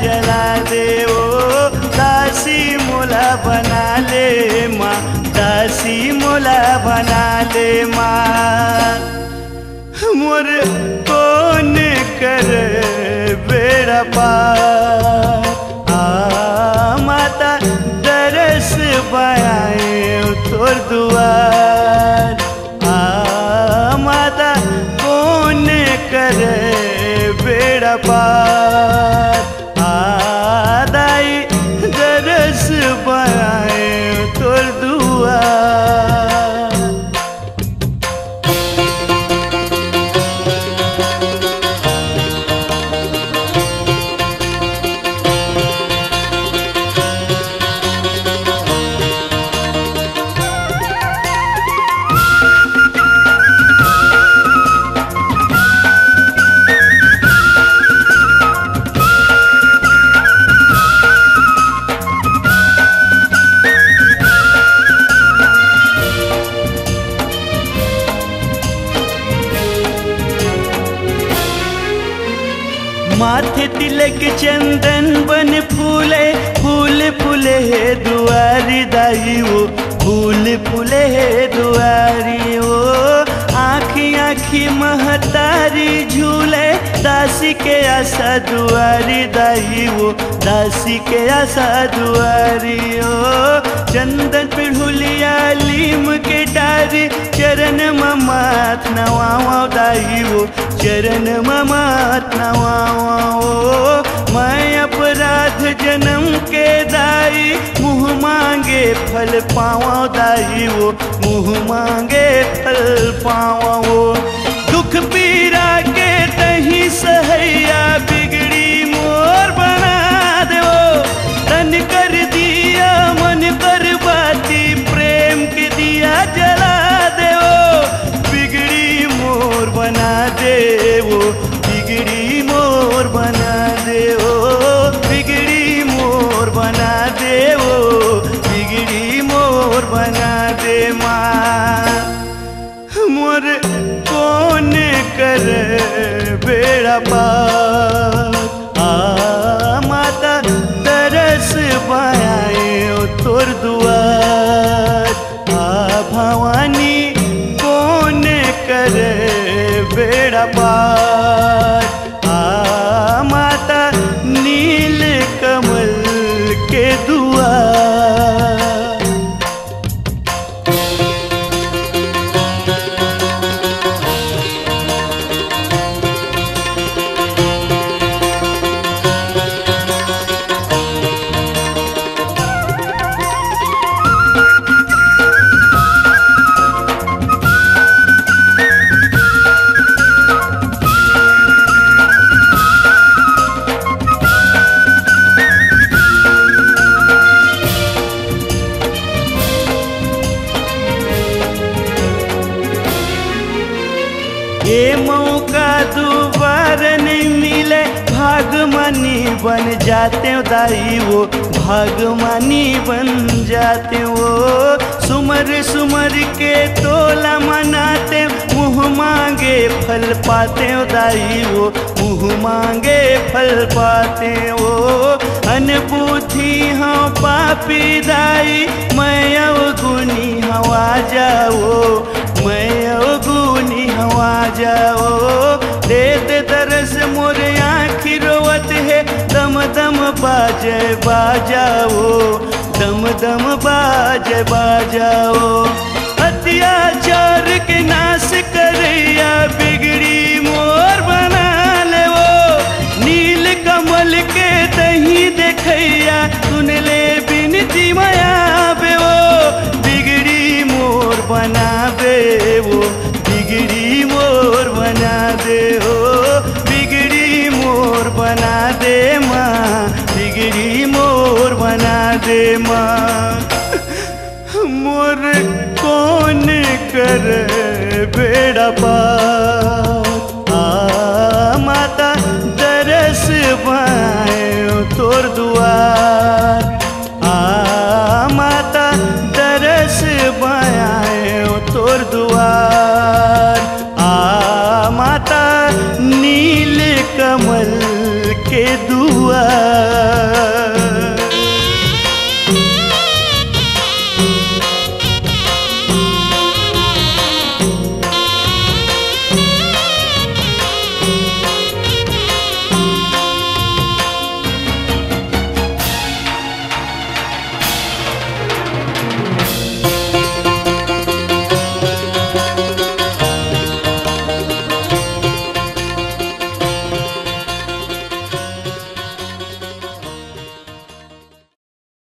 जला दे ओ दासी मोला बना ले माँ, दासी मोला बना ले माँ। मोर कौन कर बेड़ा पार, माता दरस बयाए तोर दुआर, माता कौन कर बेड़ा पार, दाई दरस बयाए तोर दुआर। माथे तिलक चंदन बन फूले, फूल फूले है दुआरी दाई वो, फूल फूले है दुआरी वो। आँखी आँखी महतारी झूले, दासी के आशा दुआरी दाई वो, दासी के आशा दुआरी ओ। चंदन पिढ़ुलिया लीम के डारी, चरण ममात नवाओ दाई वो, चरण ममात नवाओ। मैं अपराध जन्म के दाई, मुँह मांगे फल पावा दाई वो, मुँह मांगे फल पावा वो। दुख पीरा के तही सहैया, बिगड़ी मोर बना दो, तन कर दिया मन कर बाती, प्रेम के दिया जला दो। बिगड़ी मोर बना दे वो, बिगड़ी मोर बना दे वो, बिगड़ी मोर बना दे वो, बिगड़ी मोर बना दे माँ। मोर कौन कर बेड़ा पार, माता तरस बयाए तोर दुआर, भवानी कौन कर बेड़ा पार, माता नील कमल के दुआर। ये मौका दोबारा नहीं मिले, भागमानी बन जाते हो दाई वो, भागमानी बन जाते हो। सुमर सुमर के तोला मनाते, मुँह मांगे फल पाते हो दाई वो, मुँह मांगे फल पाते हो। अनबुद्धि हाँ पापी दाई, मैं अवगुणी हवा जाओ, मैं अवगुणी हवा जाओ। दे दे दरस मोर आँखी रोवत है, दम दम बाजे बाजाओ, दम दम बाजे बाजाओ। अत्याचार के नाश करैया, बिगड़ी मोर बना ले वो, नील कमल के दही देखैया, सुन ले बिनती माया बे वो। बिगड़ी मोर बना बे वो, बिगड़ी मोर बना दे हो, बिगड़ी मोर बना दे माँ, बिगड़ी मोर बना दे माँ। मोर कौन कर बेड़ा पार,